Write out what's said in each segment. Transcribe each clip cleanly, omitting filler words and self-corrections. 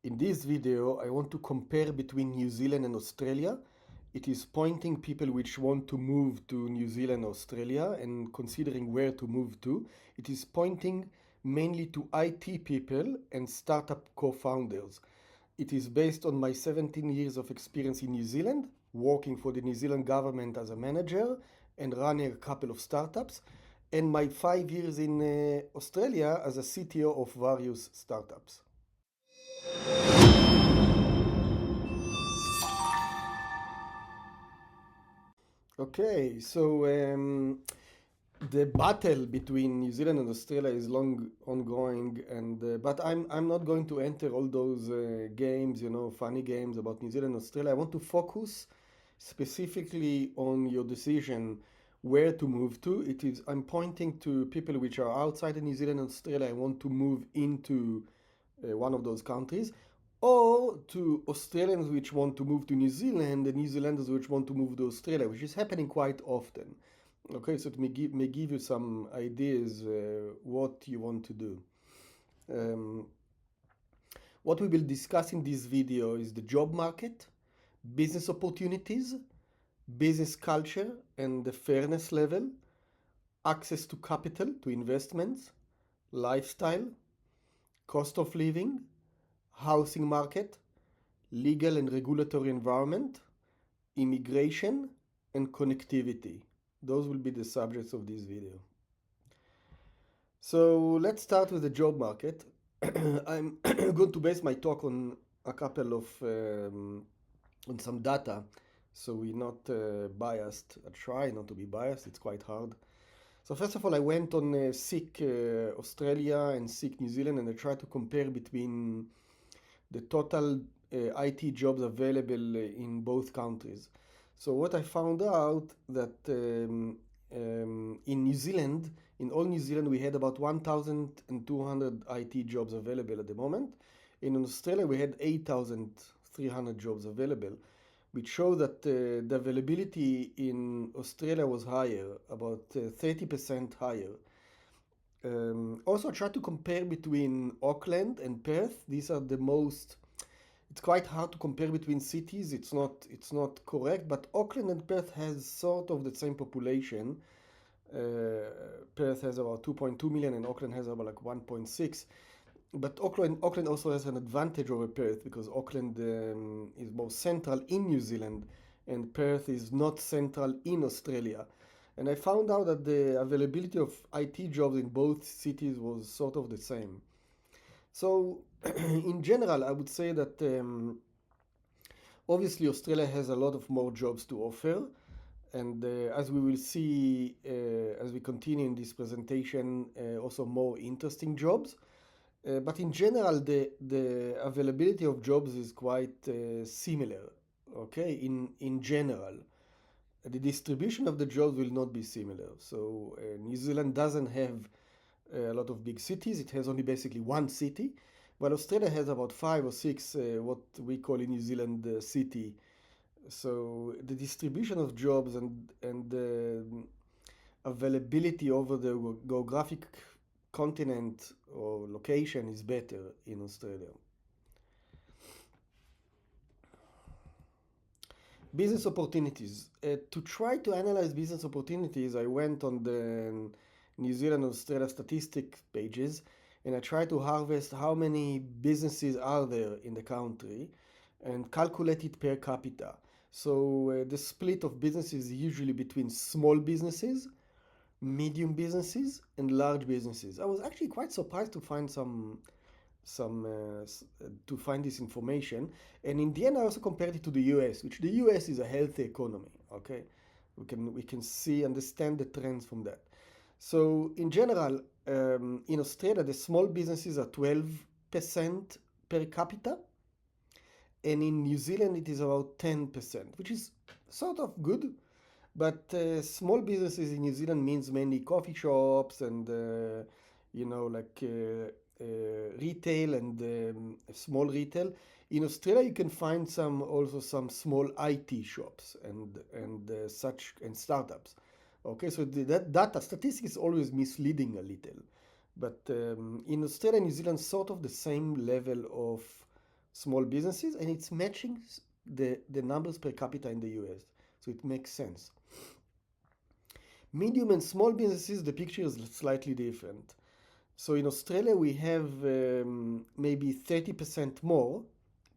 In this video, I want to compare between New Zealand and Australia. It is pointing people which want to move to New Zealand, Australia, and considering where to move to. It is pointing mainly to IT people and startup co-founders. It is based on my 17 years of experience in New Zealand, working for the New Zealand government as a manager and running a couple of startups, and my 5 years in Australia as a CTO of various startups. Okay, so the battle between New Zealand and Australia is long ongoing, and but I'm not going to enter all those games, funny games about New Zealand and Australia. I want to focus specifically on your decision where to move to. It is I'm pointing to people which are outside of New Zealand and Australia. I want to move into one of those countries, or to Australians which want to move to New Zealand and New Zealanders which want to move to Australia, which is happening quite often. Okay, so it may give you some ideas what you want to do. Um, what we will discuss in this video is the job market, business opportunities, business culture and the fairness level, access to capital, to investments, lifestyle, cost of living, housing market, legal and regulatory environment, immigration, and connectivity. Those will be the subjects of this video. So let's start with the job market. I'm going to base my talk on a couple of on some data, so we're not biased. I try not to be biased. It's quite hard. So first of all, I went on Seek Australia and Seek New Zealand, and I tried to compare between the total IT jobs available in both countries. So what I found out that in New Zealand, in all New Zealand, we had about 1,200 IT jobs available at the moment. In Australia, we had 8,300 jobs available, which show that the availability in Australia was higher, about 30% higher. Also, try to compare between Auckland and Perth. These are the most. It's quite hard to compare between cities. It's not correct, but Auckland and Perth has sort of the same population. Perth has about 2.2 million, and Auckland has about like 1.6. But Auckland also has an advantage over Perth because Auckland is more central in New Zealand, and Perth is not central in Australia. And I found out that the availability of IT jobs in both cities was sort of the same. So, in general, I would say that obviously Australia has a lot of more jobs to offer. And as we will see as we continue in this presentation, also more interesting jobs. But in general, the availability of jobs is quite similar, okay, in general. The distribution of the jobs will not be similar. So New Zealand doesn't have a lot of big cities. It has only basically one city, while Australia has about 5 or 6 what we call in New Zealand city. So the distribution of jobs and the availability over the geographic continent or location is better in Australia. Business opportunities. To try to analyze business opportunities, I went on the New Zealand Australia statistic pages and I tried to harvest how many businesses are there in the country and calculate it per capita. So the split of businesses is usually between small businesses, medium businesses, and large businesses. I was actually quite surprised to find to find this information. And in the end, I also compared it to the US, which the US is a healthy economy. Okay, we can understand the trends from that. So in general, in Australia, the small businesses are 12% per capita, and in New Zealand it is about 10%, which is sort of good. But small businesses in New Zealand means mainly coffee shops and retail and small retail. In Australia, you can find some small IT shops and such and startups. Okay, so that data statistics is always misleading a little, but in Australia and New Zealand, sort of the same level of small businesses, and it's matching the numbers per capita in the US. So it makes sense. Medium and small businesses, the picture is slightly different. So in Australia, we have maybe 30% more,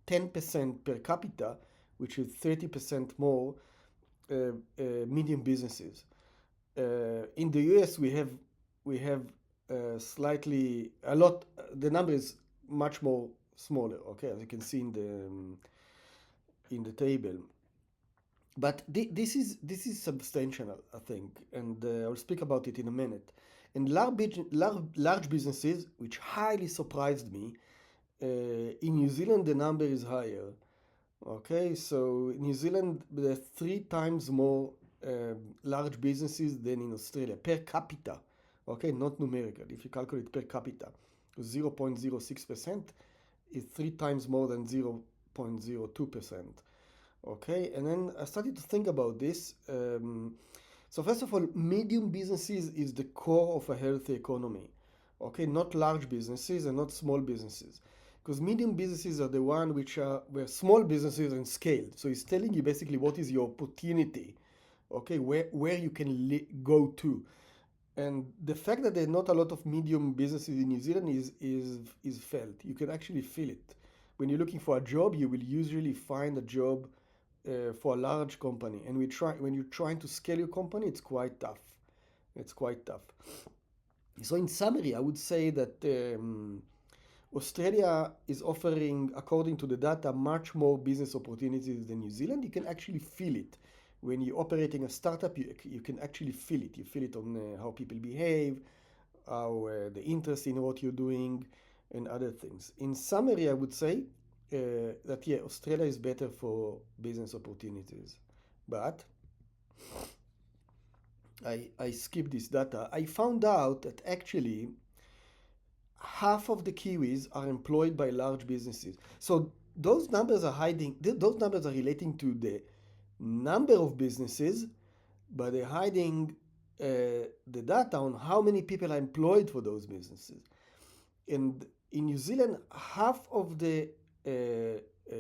10% per capita, which is 30% more medium businesses. In the US, we have slightly a lot. The number is much more smaller. Okay, as you can see in the table. But this is substantial, I think, and I'll speak about it in a minute. And large businesses, which highly surprised me, in New Zealand the number is higher. Okay, so in New Zealand there are 3 times more large businesses than in Australia per capita. Okay, not numerical. If you calculate per capita, 0.06% is 3 times more than 0.02%. Okay, and then I started to think about this. So first of all, medium businesses is the core of a healthy economy. Okay, not large businesses and not small businesses, because medium businesses are the one which are where small businesses are scaled. So it's telling you basically what is your opportunity. Okay, where you can go to. And the fact that there are not a lot of medium businesses in New Zealand is felt. You can actually feel it. When you're looking for a job, you will usually find a job for a large company. And when you're trying to scale your company, it's quite tough. It's quite tough. So in summary, I would say that Australia is offering, according to the data, much more business opportunities than New Zealand. You can actually feel it. When you're operating a startup, you can actually feel it. You feel it on how people behave, how the interest in what you're doing, and other things. In summary, I would say that yeah, Australia is better for business opportunities. But I skipped this data. I found out that actually half of the Kiwis are employed by large businesses. So those numbers are those numbers are relating to the number of businesses, but they're hiding the data on how many people are employed for those businesses. And in New Zealand, half of the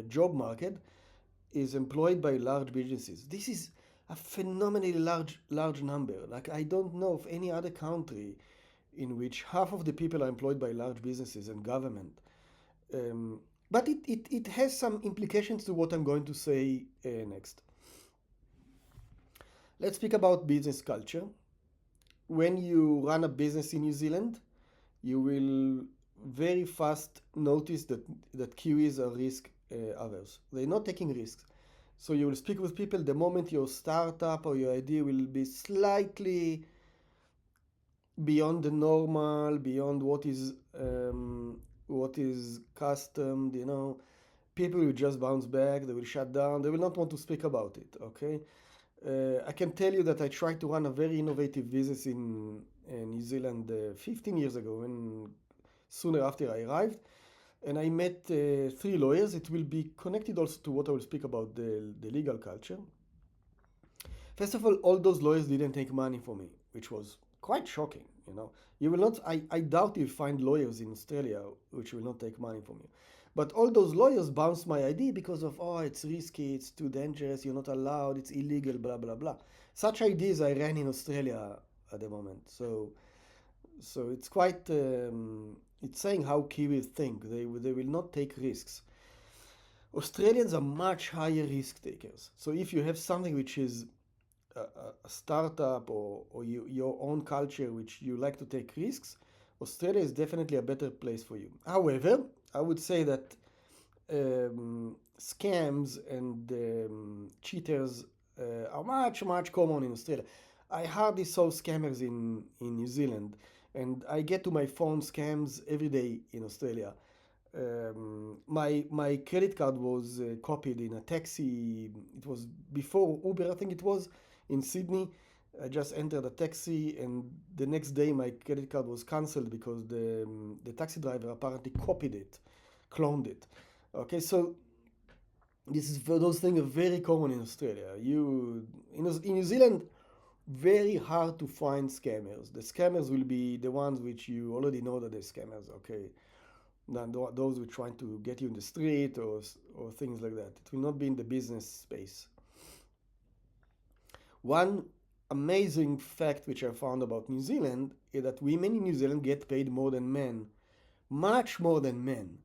job market is employed by large businesses. This is a phenomenally large number. Like I don't know of any other country in which half of the people are employed by large businesses and government. But it has some implications to what I'm going to say next. Let's speak about business culture. When you run a business in New Zealand, you will very fast notice that Kiwis are risk averse. They're not taking risks. So you will speak with people the moment your startup or your idea will be slightly beyond the normal, beyond what is customed, people will just bounce back, they will shut down, they will not want to speak about it, okay? I can tell you that I tried to run a very innovative business in New Zealand 15 years ago, and sooner after I arrived, and I met 3 lawyers. It will be connected also to what I will speak about the legal culture. First of all those lawyers didn't take money from me, which was quite shocking. You will not. I doubt you find lawyers in Australia which will not take money from you. But all those lawyers bounced my idea because of, it's risky, it's too dangerous, you're not allowed, it's illegal, blah blah blah. Such ideas I ran in Australia at the moment. So it's quite. It's saying how Kiwis think. They will not take risks. Australians are much higher risk takers. So if you have something which is a startup or your own culture which you like to take risks, Australia is definitely a better place for you. However, I would say that scams and cheaters are much common in Australia. I hardly saw scammers in New Zealand, and I get to my phone scams every day in Australia. My credit card was copied in a taxi. It was before Uber, I think it was, in Sydney. I just entered a taxi, and the next day my credit card was cancelled because the taxi driver apparently copied it, cloned it. Okay, so this is for those things are very common in Australia. In New Zealand, very hard to find scammers. The scammers will be the ones which you already know that they're scammers. Okay, than those who are trying to get you in the street or things like that. It will not be in the business space. One amazing fact which I found about New Zealand is that women in New Zealand get paid more than men, much more than men.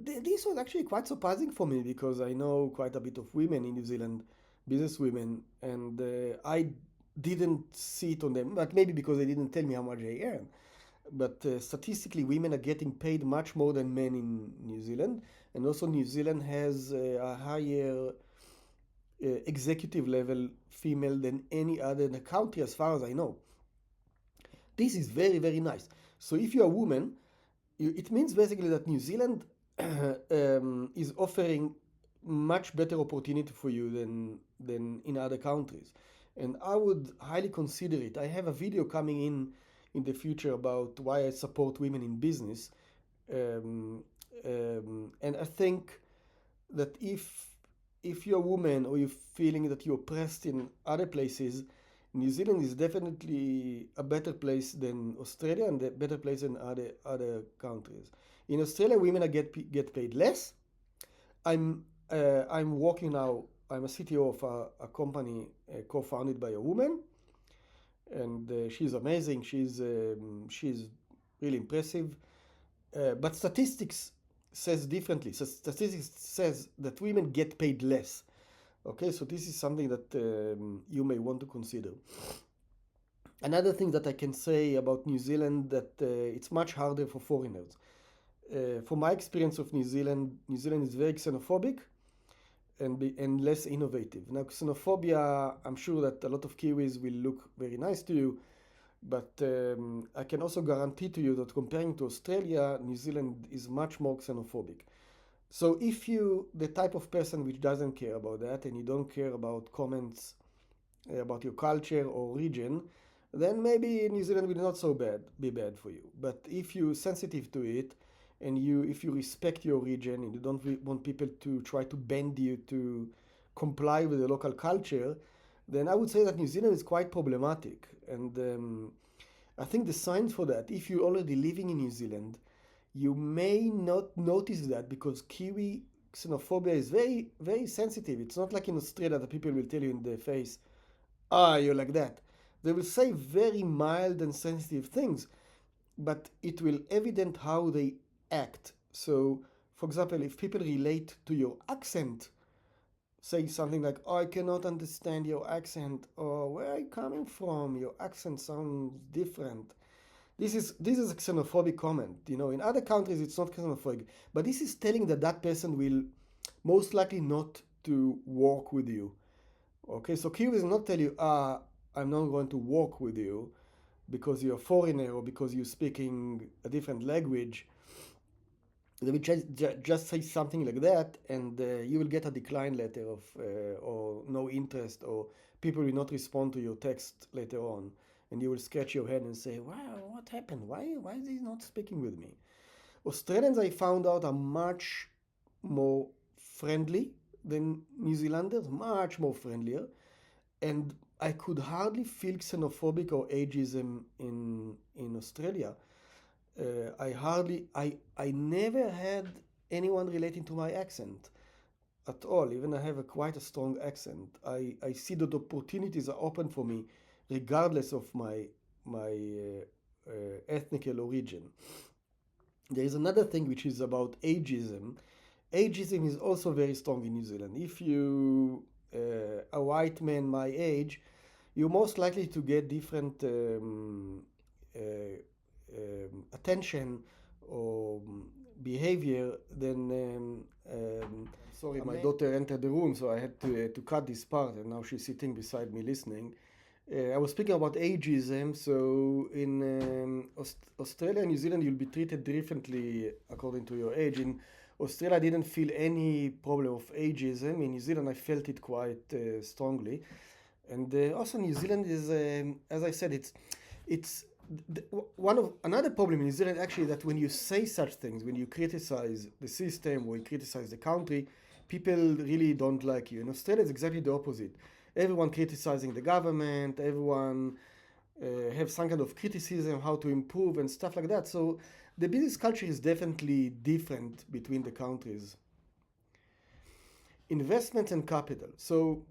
This was actually quite surprising for me because I know quite a bit of women in New Zealand, business women, and I didn't see it on them, but maybe because they didn't tell me how much they earn. But statistically, women are getting paid much more than men in New Zealand, and also New Zealand has a higher executive level female than any other in the country, as far as I know. This is very, very nice. So if you're a woman, it means basically that New Zealand is offering much better opportunity for you than in other countries, and I would highly consider it. I have a video coming in the future about why I support women in business, um, and I think that if you're a woman or you're feeling that you're oppressed in other places, New Zealand is definitely a better place than Australia and a better place than other countries. In Australia, women are get paid less. I'm working now. I'm a CTO of a company co-founded by a woman, and she's amazing. She's really impressive. But statistics says differently. So statistics says that women get paid less. Okay, so this is something that you may want to consider. Another thing that I can say about New Zealand that it's much harder for foreigners. From my experience of New Zealand is very xenophobic and less innovative. Now, xenophobia, I'm sure that a lot of Kiwis will look very nice to you, but I can also guarantee to you that comparing to Australia, New Zealand is much more xenophobic. So if you the type of person which doesn't care about that and you don't care about comments about your culture or region, then maybe New Zealand will not so bad be bad for you. But if you're sensitive to it and if you respect your region and you don't want people to try to bend you to comply with the local culture, then I would say that New Zealand is quite problematic. And I think the signs for that, if you're already living in New Zealand, you may not notice that because Kiwi xenophobia is very, very sensitive. It's not like in Australia that people will tell you in the face, ah, you're like that. They will say very mild and sensitive things, but it will evident how they act. So, for example, if people relate to your accent, say something like, oh, I cannot understand your accent, or where are you coming from? Your accent sounds different. This is a xenophobic comment. In other countries it's not xenophobic, but this is telling that person will most likely not to work with you. Okay, so Kiwis will not tell you, I'm not going to work with you because you're a foreigner or because you're speaking a different language. They will just say something like that, and you will get a decline letter of or no interest, or people will not respond to your text later on, and you will scratch your head and say, "Wow, what happened? Why is he not speaking with me?" Australians, I found out, are much more friendly than New Zealanders, much more friendlier, and I could hardly feel xenophobic or ageism in Australia. I never had anyone relating to my accent at all. Even I have quite a strong accent. I see that opportunities are open for me, regardless of my ethnical origin. There is another thing which is about ageism. Ageism is also very strong in New Zealand. If you a white man my age, you're most likely to get different attention or behavior than sorry, my daughter entered the room, so I had to cut this part, and now she's sitting beside me listening. I was speaking about ageism. So in Australia and New Zealand, you'll be treated differently according to your age. In Australia, I didn't feel any problem of ageism. In New Zealand, I felt it quite strongly. And also, New Zealand is, as I said, it's one of another problem in New Zealand actually that when you say such things, when you criticize the system or you criticize the country, people really don't like you. In Australia, it's exactly the opposite. Everyone criticizing the government, everyone have some kind of criticism how to improve and stuff like that. So the business culture is definitely different between the countries. Investment and capital. So,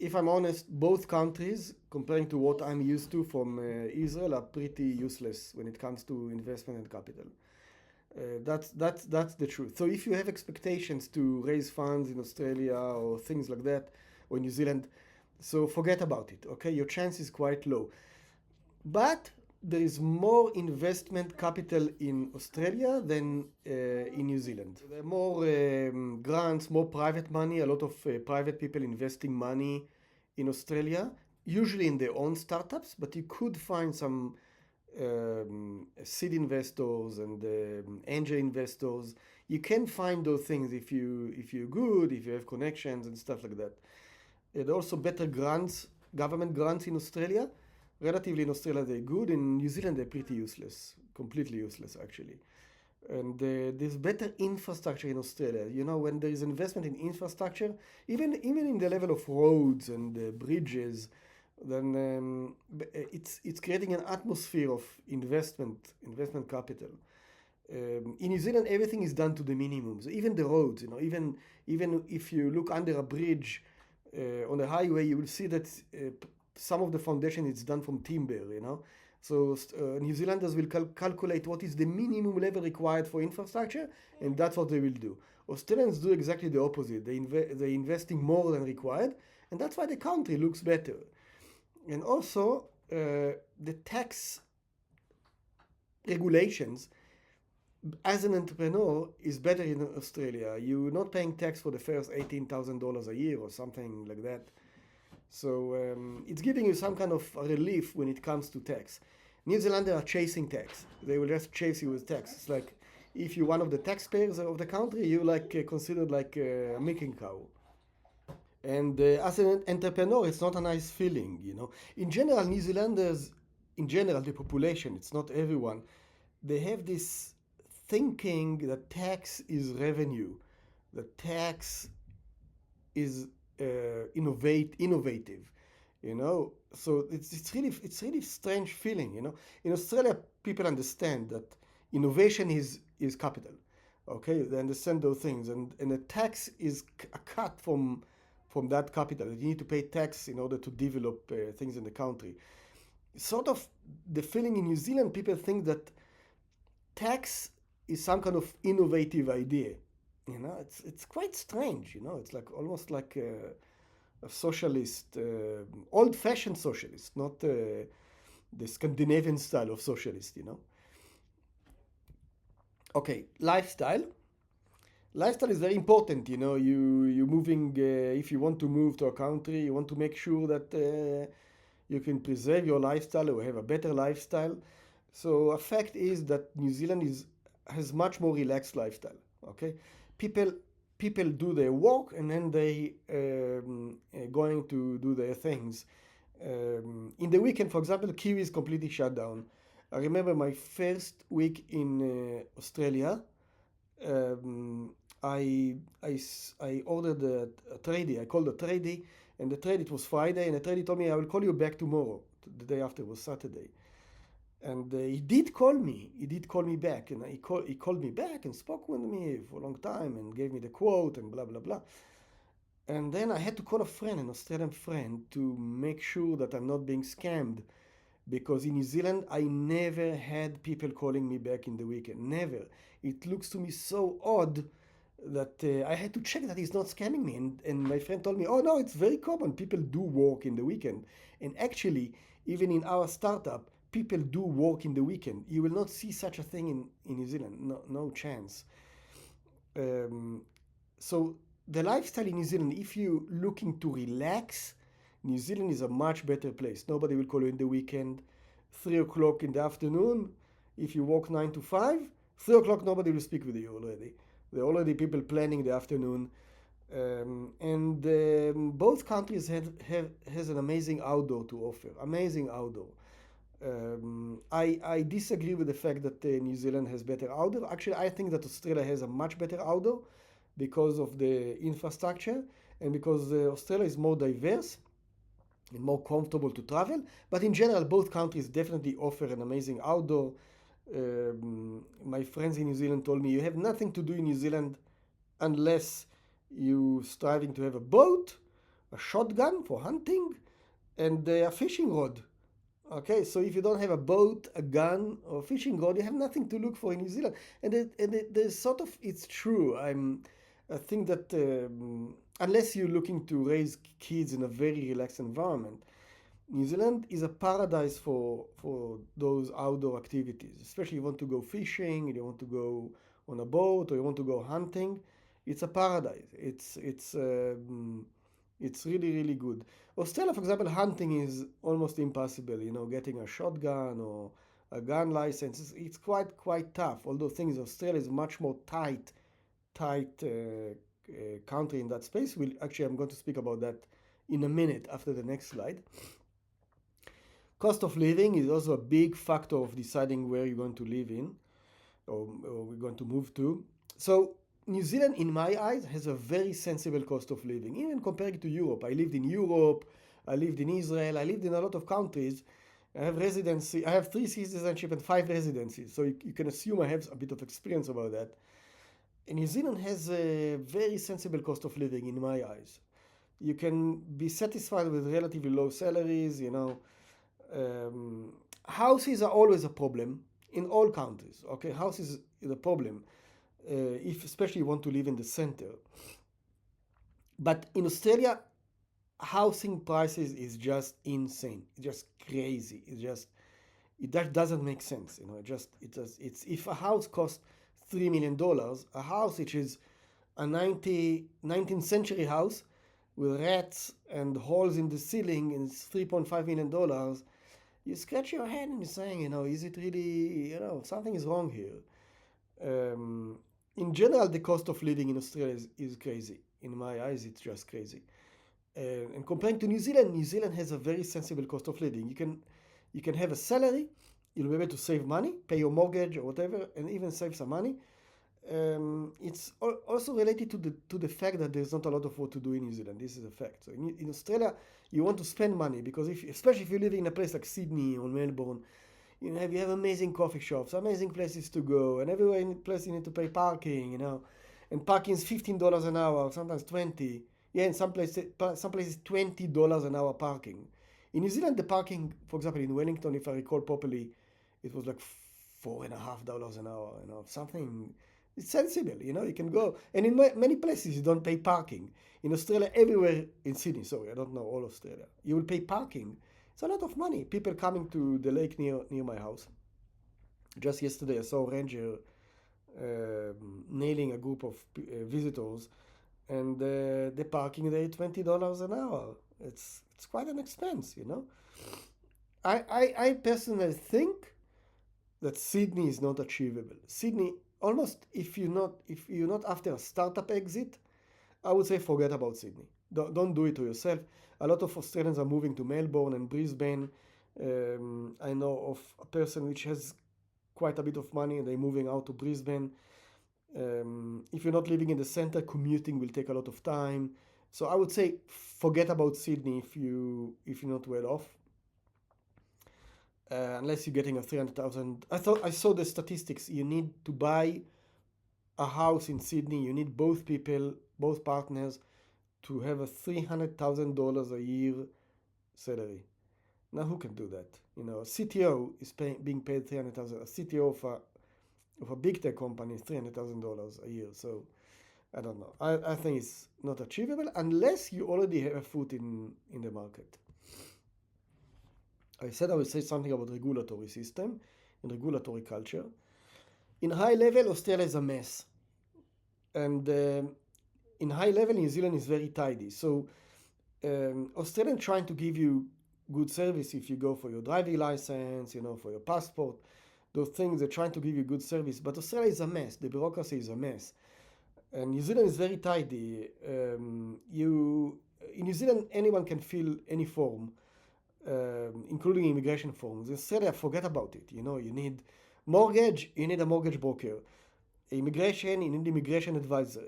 if I'm honest, both countries, comparing to what I'm used to from Israel, are pretty useless when it comes to investment and capital. That's the truth. So if you have expectations to raise funds in Australia or things like that, or New Zealand, so forget about it. Okay, your chance is quite low. But there is more investment capital in Australia than in New Zealand. There are more grants, more private money, a lot of private people investing money in Australia, usually in their own startups, but you could find some seed investors and angel investors. You can find those things if you're good, if you have connections and stuff like that. There are also better grants, government grants in Australia. Relatively in Australia they're good. In New Zealand they're pretty useless, completely useless actually. And there's better infrastructure in Australia. You know, when there is investment in infrastructure, even in the level of roads and bridges, then it's creating an atmosphere of investment capital. In New Zealand, everything is done to the minimum. So even the roads, you know, even if you look under a bridge on a highway, you will see that some of the foundation is done from timber. You know, so New Zealanders will calculate what is the minimum level required for infrastructure, and that's what they will do. Australians do exactly the opposite. They're investing more than required, and that's why the country looks better. And also, the tax regulations as an entrepreneur is better in Australia. You're not paying tax for the first $18,000 a year or something like that. So it's giving you some kind of relief when it comes to tax. New Zealanders are chasing tax. They will just chase you with tax. It's like if you're one of the taxpayers of the country, you're like considered like a milking cow. And as an entrepreneur, it's not a nice feeling, you know. In general, New Zealanders, in general, the population, it's not everyone, they have this thinking that tax is revenue, that tax is innovative, you know. So it's really strange feeling, you know. In Australia, people understand that innovation is capital. Okay, they understand those things, and a tax is a cut from that capital. You need to pay tax in order to develop things in the country. Sort of the feeling in New Zealand, people think that tax is some kind of innovative idea. You know, it's quite strange. You know, it's like almost like a socialist, old-fashioned socialist, not the Scandinavian style of socialist. You know. Okay, lifestyle. Lifestyle is very important. You know, you moving. If you want to move to a country, you want to make sure that you can preserve your lifestyle or have a better lifestyle. So a fact is that New Zealand has much more relaxed lifestyle. Okay, people people do their work and then they going to do their things. In the weekend, for example, Kiwi is completely shut down. I remember my first week in Australia. Um, I ordered a tradie. I called a tradie, and the tradie, it was Friday, and the tradie told me, I will call you back tomorrow. The day after was Saturday. And he did call me. He did call me back, and he called me back and spoke with me for a long time and gave me the quote and blah blah blah. And then I had to call a friend, an Australian friend, to make sure that I'm not being scammed, because in New Zealand I never had people calling me back in the weekend. Never. It looks to me so odd that I had to check that he's not scamming me. And my friend told me, oh no, it's very common. People do work in the weekend. And actually, even in our startup, people do work in the weekend. You will not see such a thing in New Zealand. No, no chance. Um, so the lifestyle in New Zealand, if you're looking to relax, New Zealand is a much better place. Nobody will call you in the weekend. 3 o'clock in the afternoon, if you work 9 to 5, 3 o'clock nobody will speak with you already. There are already people planning the afternoon. And both countries has an amazing outdoor to offer. Amazing outdoor. I disagree with the fact that New Zealand has better outdoor. Actually, I think that Australia has a much better outdoor because of the infrastructure and because Australia is more diverse and more comfortable to travel. But in general, both countries definitely offer an amazing outdoor. My friends in New Zealand told me you have nothing to do in New Zealand unless you striving to have a boat, a shotgun for hunting, and a fishing rod. Okay, so if you don't have a boat, a gun, or a fishing rod, you have nothing to look for in New Zealand. There's sort of, it's true. I think that unless you're looking to raise kids in a very relaxed environment, New Zealand is a paradise for those outdoor activities. Especially if you want to go fishing, you want to go on a boat, or you want to go hunting. It's a paradise. It's really really good. Australia, for example, hunting is almost impossible. You know, getting a shotgun or a gun license, it's quite tough. Although things Australia is much more tight country in that space. I'm going to speak about that in a minute after the next slide. Cost of living is also a big factor of deciding where you're going to live in, or we're going to move to. So New Zealand, in my eyes, has a very sensible cost of living, even compared to Europe. I lived in Europe, I lived in Israel, I lived in a lot of countries. I have residency, I have 3 citizenship and 5 residencies, so you can assume I have a bit of experience about that. And New Zealand has a very sensible cost of living, in my eyes. You can be satisfied with relatively low salaries, you know. Houses are always a problem in all countries. Okay, houses is a problem if especially you want to live in the center. But in Australia, housing prices is just insane. It's just crazy. That doesn't make sense. You know, it's if a house costs $3 million, a house which is a 19th century house with rats and holes in the ceiling and it's $3.5 million, you scratch your head and you're saying, you know, is it really, you know, something is wrong here. In general, the cost of living in Australia is crazy. In my eyes, it's just crazy. And comparing to New Zealand, New Zealand has a very sensible cost of living. You can have a salary, you'll be able to save money, pay your mortgage or whatever, and even save some money. It's also related to the fact that there's not a lot of what to do in New Zealand. This is a fact. So in Australia, you want to spend money because especially if you live in a place like Sydney or Melbourne, you have amazing coffee shops, amazing places to go, and everywhere in place you need to pay parking, you know, and parking is $15 an hour, sometimes 20. Yeah, in some places $20 an hour parking. In New Zealand, the parking, for example, in Wellington, if I recall properly, it was like $4.50 an hour, you know, something. It's sensible, you know, you can go. And in many places, you don't pay parking. In Australia, everywhere, in Sydney, sorry, I don't know all Australia, you will pay parking. It's a lot of money. People coming to the lake near my house. Just yesterday, I saw a ranger nailing a group of visitors, and the parking there $20 an hour. It's quite an expense, you know. I personally think that Sydney is not achievable. Sydney, almost if you're not after a startup exit, I would say forget about Sydney. Don't do it to yourself. A lot of Australians are moving to Melbourne and Brisbane. I know of a person which has quite a bit of money and they're moving out to Brisbane. If you're not living in the center, commuting will take a lot of time. So I would say forget about Sydney if you're not well off. Unless you're getting a 300,000. I saw the statistics. You need to buy a house in Sydney. You need both partners, to have a $300,000 a year salary. Now, who can do that? You know, a CTO is being paid $300,000. A CTO of a big tech company is $300,000 a year. So I don't know. I think it's not achievable unless you already have a foot in the market. I said I would say something about regulatory system and regulatory culture. In high level, Australia is a mess. And in high level, New Zealand is very tidy. So Australia trying to give you good service if you go for your driving license, you know, for your passport. Those things, they're trying to give you good service. But Australia is a mess. The bureaucracy is a mess. And New Zealand is very tidy. In New Zealand, anyone can fill any form, including immigration forms. In Australia, forget about it. You know, you need mortgage, you need a mortgage broker. Immigration, you need immigration advisor.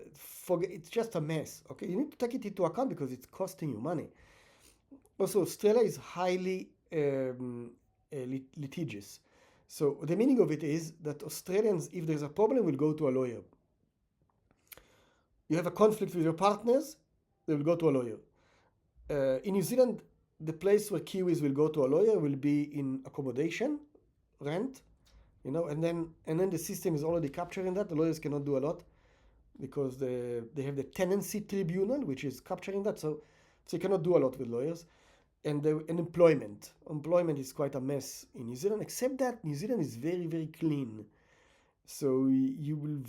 It's just a mess. Okay, you need to take it into account because it's costing you money. Also, Australia is highly litigious. So the meaning of it is that Australians, if there's a problem, will go to a lawyer. You have a conflict with your partners, they will go to a lawyer. In New Zealand, the place where Kiwis will go to a lawyer will be in accommodation, rent, and then the system is already capturing that. The lawyers cannot do a lot because they have the tenancy tribunal, which is capturing that. So you cannot do a lot with lawyers. And employment is quite a mess in New Zealand, except that New Zealand is very, very clean. So you will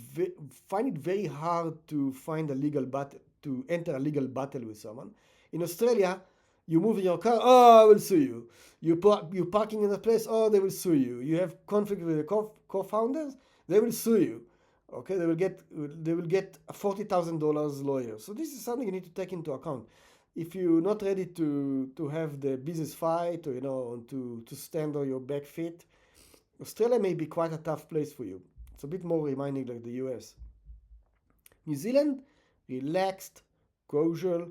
find it very hard to find a legal battle, to enter a legal battle with someone. In Australia, you move in your car, oh, I will sue you. You're parking in a place, oh, they will sue you. You have conflict with the co-founders, they will sue you. Okay, they will get a $40,000 lawyer. So this is something you need to take into account. If you're not ready to have the business fight, or to stand on your back feet, Australia may be quite a tough place for you. It's a bit more reminding like the US. New Zealand, relaxed, casual.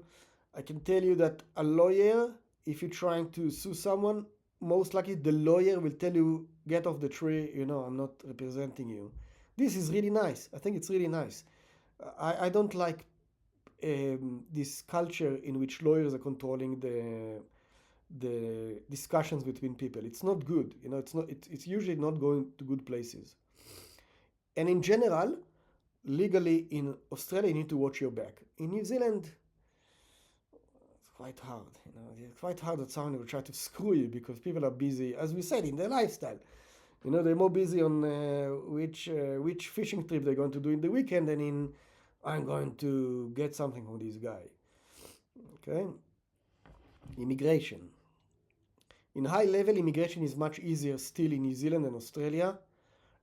I can tell you that a lawyer, if you're trying to sue someone, most likely the lawyer will tell you, get off the tree, I'm not representing you. This is really nice. I think it's really nice. I don't like this culture in which lawyers are controlling the discussions between people. It's not good. It's usually not going to good places. And in general, legally in Australia, you need to watch your back. In New Zealand, it's quite hard. It's quite hard that someone will try to screw you because people are busy, as we said, in their lifestyle. They're more busy on which fishing trip they're going to do in the weekend than in I'm going to get something from this guy. Okay. Immigration. In high level, immigration is much easier still in New Zealand and Australia.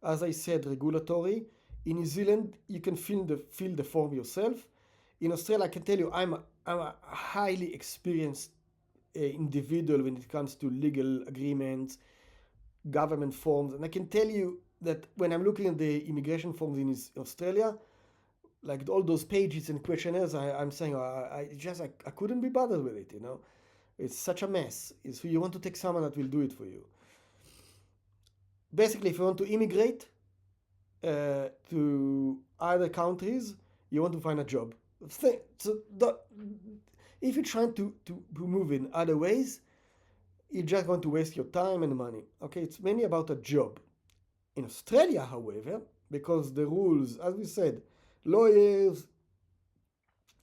As I said, regulatory. In New Zealand, you can fill the form yourself. In Australia, I can tell you I'm a highly experienced individual when it comes to legal agreements, government forms. And I can tell you that when I'm looking at the immigration forms in Australia, like all those pages and questionnaires, I'm saying I couldn't be bothered with it. It's such a mess. You want to take someone that will do it for you. Basically, if you want to immigrate to other countries, you want to find a job. So if you're trying to move in other ways, you're just going to waste your time and money. Okay, it's mainly about a job. In Australia, however, because the rules, as we said, lawyers,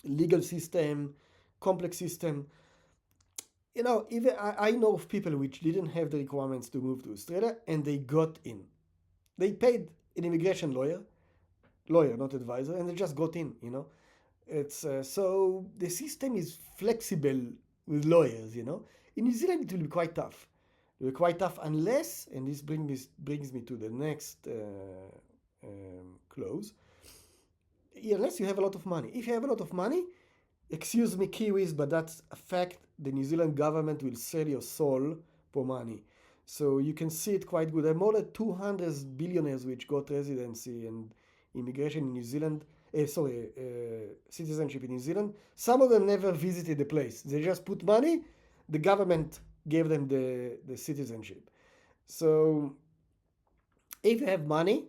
legal system, complex system, even I know of people which didn't have the requirements to move to Australia and they got in. They paid an immigration lawyer, not advisor, and they just got in. It's so the system is flexible with lawyers. In New Zealand, it will be quite tough. It will be quite tough unless, and this brings me to the next close. Unless you have a lot of money. If you have a lot of money, excuse me, Kiwis, but that's a fact. The New Zealand government will sell your soul for money. So you can see it quite good. There are more than 200 billionaires which got residency and immigration in New Zealand. Citizenship in New Zealand. Some of them never visited the place. They just put money. The government gave them the citizenship. So if you have money,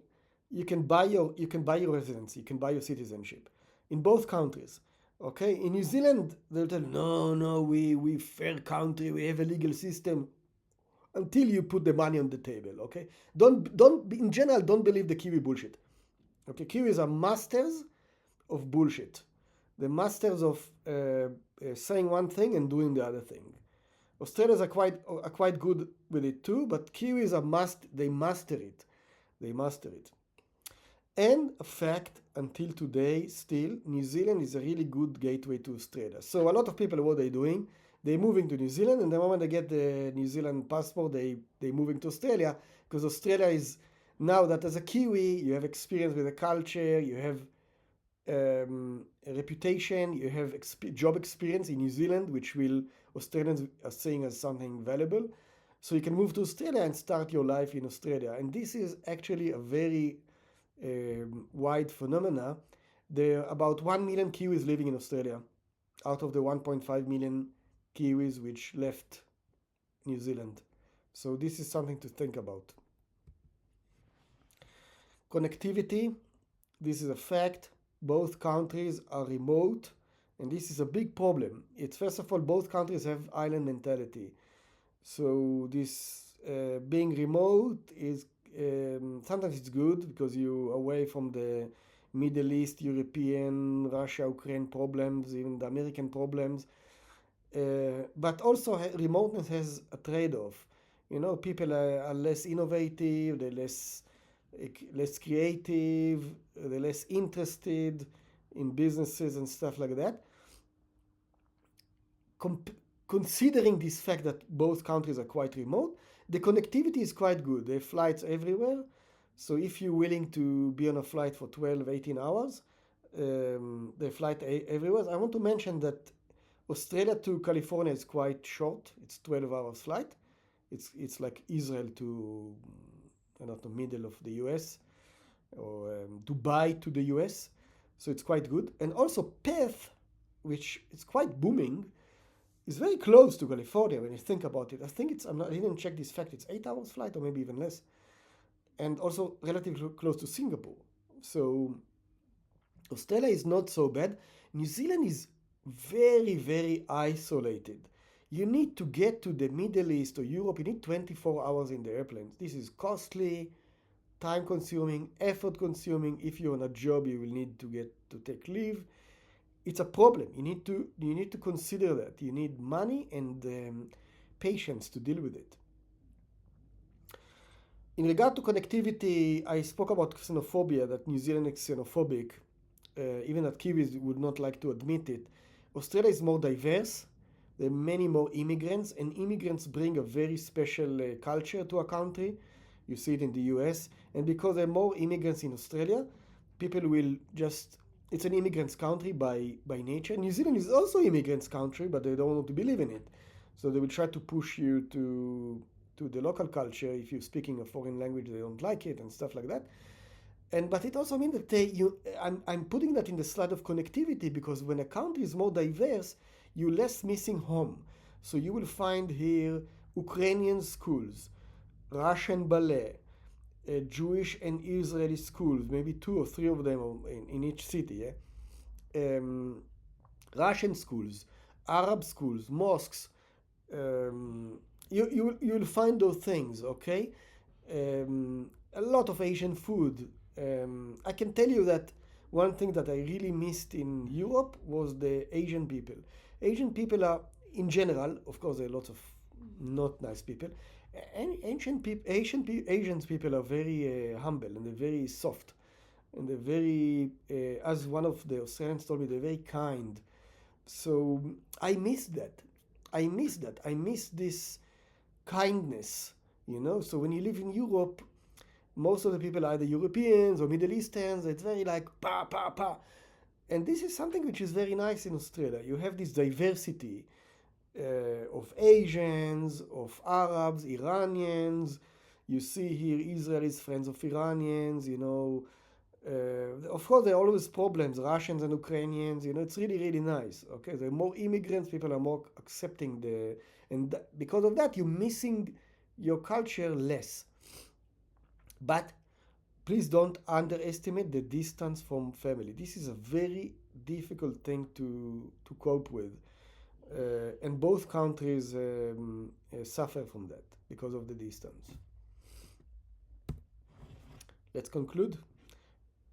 you can buy your residency. You can buy your citizenship in both countries. Okay, in New Zealand, they'll tell you, no, we fair country, we have a legal system. Until you put the money on the table, okay? In general, don't believe the Kiwi bullshit. Okay, Kiwis are masters of bullshit. They're masters of saying one thing and doing the other thing. Australians are quite good with it too, but Kiwis they master it. They master it. And a fact, until today, still, New Zealand is a really good gateway to Australia. So a lot of people, what they're doing, they're moving to New Zealand, and the moment they get the New Zealand passport, they're moving to Australia, because Australia is, now that as a Kiwi, you have experience with the culture, you have a reputation, you have job experience in New Zealand, which Australians are seeing as something valuable. So you can move to Australia and start your life in Australia. And this is actually a very wide phenomena. There are about 1 million Kiwis living in Australia out of the 1.5 million Kiwis which left New Zealand. So this is something to think about. Connectivity, this is a fact. Both countries are remote, and this is a big problem. It's first of all, both countries have island mentality. So this being remote is sometimes it's good because you're away from the Middle East, European, Russia, Ukraine problems, even the American problems. But also remoteness has a trade-off. You know, people are less innovative, they're less creative, they're less interested in businesses and stuff like that. Considering this fact that both countries are quite remote, the connectivity is quite good. There are flights everywhere. So if you're willing to be on a flight for 12, 18 hours, the flight everywhere. I want to mention that Australia to California is quite short. It's 12 hours flight. It's like Israel to, I don't know, middle of the US, or Dubai to the US. So it's quite good. And also Perth, which is quite booming, is very close to California when you think about it. I think I didn't check this fact, it's 8 hours flight or maybe even less. And also relatively close to Singapore. So Australia is not so bad. New Zealand is very, very isolated. You need to get to the Middle East or Europe, you need 24 hours in the airplanes. This is costly, time consuming, effort consuming. If you're on a job, you will need to take leave. It's a problem. You need to consider that. You need money and patience to deal with it. In regard to connectivity, I spoke about xenophobia, that New Zealand is xenophobic, even that Kiwis would not like to admit it. Australia is more diverse. There are many more immigrants, and immigrants bring a very special culture to a country. You see it in the US. And because there are more immigrants in Australia, people will just... It's an immigrants country by nature. New Zealand is also immigrants country, but they don't want to believe in it. So they will try to push you to the local culture. If you're speaking a foreign language, they don't like it and stuff like that. But it also means that I'm putting that in the slide of connectivity, because when a country is more diverse, you're less missing home. So you will find here Ukrainian schools, Russian ballet, Jewish and Israeli schools, maybe 2 or 3 of them in each city. Russian schools, Arab schools, mosques. You'll find those things, okay? A lot of Asian food. I can tell you that one thing that I really missed in Europe was the Asian people. Asian people are, in general, of course, there are lots of not nice people. Asian people are very humble, and they're very soft, and they're very, as one of the Australians told me, they're very kind. So I miss that. I miss this kindness, you know. So when you live in Europe, most of the people are either Europeans or Middle Easterns. It's very like pa pa pa, and this is something which is very nice in Australia. You have this diversity of Asians, of Arabs, Iranians. You see here Israelis, friends of Iranians, you know. Of course, there are always problems, Russians and Ukrainians, you know, it's really, really nice. Okay, there are more immigrants, people are more accepting because of that, you're missing your culture less. But please don't underestimate the distance from family. This is a very difficult thing to cope with. And both countries suffer from that because of the distance. Let's conclude.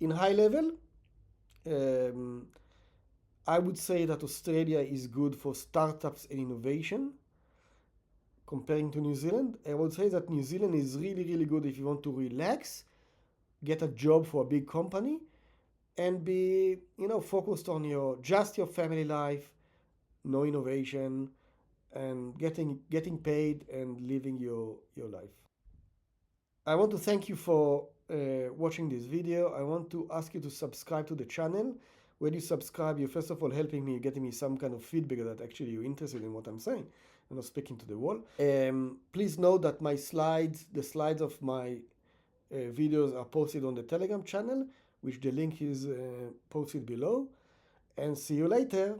In high level, I would say that Australia is good for startups and innovation comparing to New Zealand. I would say that New Zealand is really, really good if you want to relax, get a job for a big company, and be, you know, focused on just your family life, no innovation, and getting paid and living your life. I want to thank you for watching this video. I want to ask you to subscribe to the channel. When you subscribe, you're first of all helping me, getting me some kind of feedback that actually you're interested in what I'm saying and not speaking to the wall. Please note that the slides of my videos are posted on the Telegram channel, which the link is posted below. And see you later.